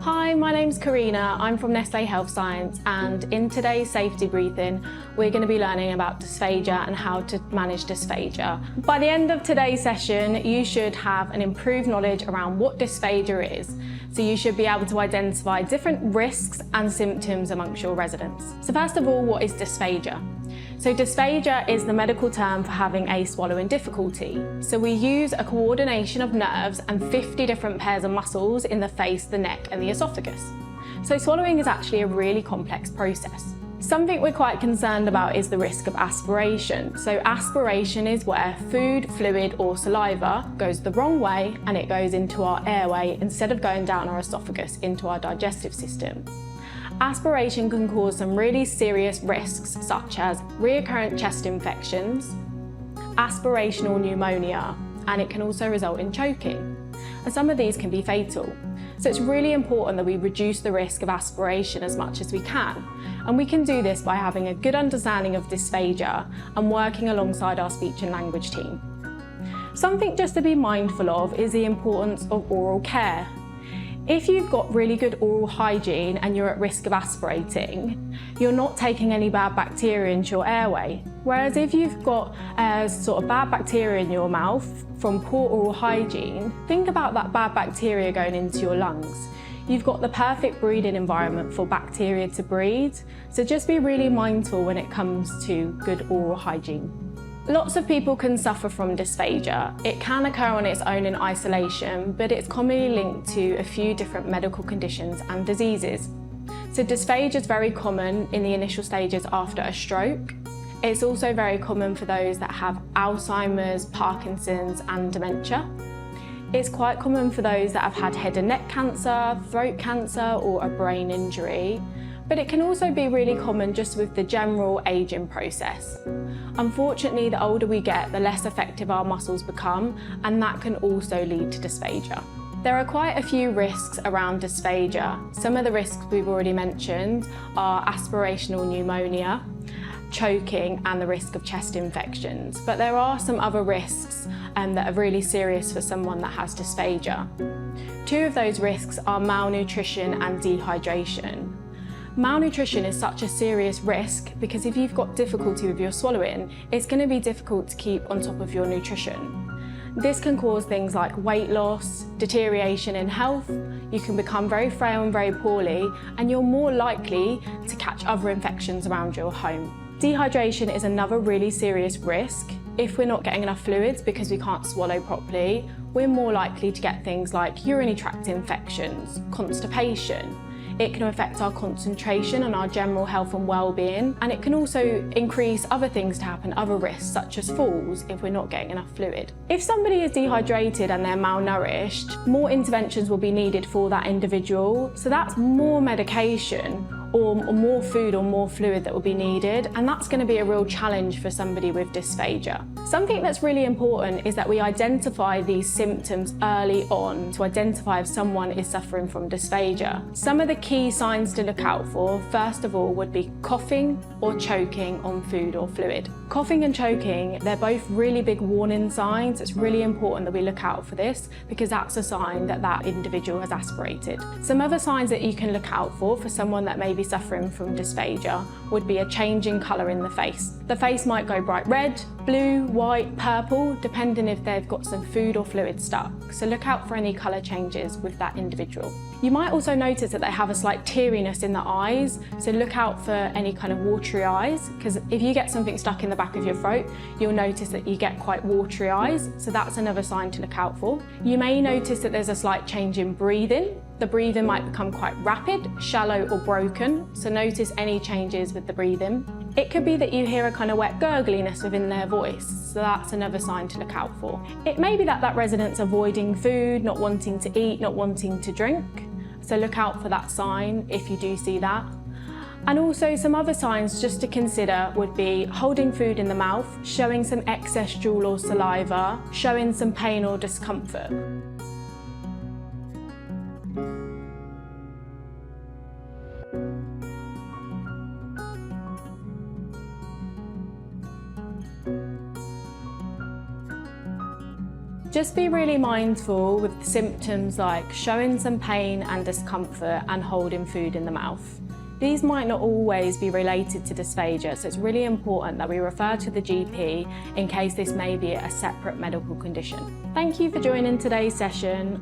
Hi, my name's Karina. I'm from Nestlé Health Science, and in today's safety briefing, we're going to be learning about dysphagia and how to manage dysphagia. By the end of today's session, you should have an improved knowledge around what dysphagia is. So you should be able to identify different risks and symptoms amongst your residents. So first of all, what is dysphagia? So dysphagia is the medical term for having a swallowing difficulty. So we use a coordination of nerves and 50 different pairs of muscles in the face, the neck and the esophagus. So swallowing is actually a really complex process. Something we're quite concerned about is the risk of aspiration. So aspiration is where food, fluid or saliva goes the wrong way and it goes into our airway instead of going down our esophagus into our digestive system. Aspiration can cause some really serious risks such as recurrent chest infections, aspirational pneumonia, and it can also result in choking. And some of these can be fatal. So it's really important that we reduce the risk of aspiration as much as we can. And we can do this by having a good understanding of dysphagia and working alongside our speech and language team. Something just to be mindful of is the importance of oral care. If you've got really good oral hygiene and you're at risk of aspirating, you're not taking any bad bacteria into your airway. Whereas if you've got sort of bad bacteria in your mouth from poor oral hygiene, think about that bad bacteria going into your lungs. You've got the perfect breeding environment for bacteria to breed, so just be really mindful when it comes to good oral hygiene. Lots of people can suffer from dysphagia. It can occur on its own in isolation, but it's commonly linked to a few different medical conditions and diseases. So dysphagia is very common in the initial stages after a stroke. It's also very common for those that have Alzheimer's, Parkinson's and dementia. It's quite common for those that have had head and neck cancer, throat cancer or a brain injury. But it can also be really common just with the general ageing process. Unfortunately, the older we get, the less effective our muscles become, and that can also lead to dysphagia. There are quite a few risks around dysphagia. Some of the risks we've already mentioned are aspirational pneumonia, choking, and the risk of chest infections. But there are some other risks that are really serious for someone that has dysphagia. Two of those risks are malnutrition and dehydration. Malnutrition is such a serious risk because if you've got difficulty with your swallowing, it's going to be difficult to keep on top of your nutrition. This can cause things like weight loss, deterioration in health, you can become very frail and very poorly, and you're more likely to catch other infections around your home. Dehydration is another really serious risk. If we're not getting enough fluids because we can't swallow properly, we're more likely to get things like urinary tract infections, constipation. It can affect our concentration and our general health and well-being, and it can also increase other things to happen, other risks such as falls if we're not getting enough fluid. If somebody is dehydrated and they're malnourished, more interventions will be needed for that individual, so that's more medication or more food or more fluid that will be needed, and that's going to be a real challenge for somebody with dysphagia. Something that's really important is that we identify these symptoms early on to identify if someone is suffering from dysphagia. Some of the key signs to look out for, first of all, would be coughing or choking on food or fluid. Coughing and choking, they're both really big warning signs. It's really important that we look out for this because that's a sign that that individual has aspirated. Some other signs that you can look out for someone that may be suffering from dysphagia would be a change in colour in the face. The face might go bright red, blue, white, purple, depending if they've got some food or fluid stuck. So look out for any colour changes with that individual. You might also notice that they have a slight teariness in the eyes, so look out for any kind of watery eyes, because if you get something stuck in the back of your throat, you'll notice that you get quite watery eyes, so that's another sign to look out for. You may notice that there's a slight change in breathing. The breathing might become quite rapid, shallow or broken, so notice any changes with the breathing. It could be that you hear a kind of wet gurgliness within their voice, so that's another sign to look out for. It may be that that resident's avoiding food, not wanting to eat, not wanting to drink, so look out for that sign if you do see that. And also some other signs just to consider would be holding food in the mouth, showing some excess drool or saliva, showing some pain or discomfort. Just be really mindful with symptoms like showing some pain and discomfort and holding food in the mouth. These might not always be related to dysphagia, so it's really important that we refer to the GP in case this may be a separate medical condition. Thank you for joining today's session.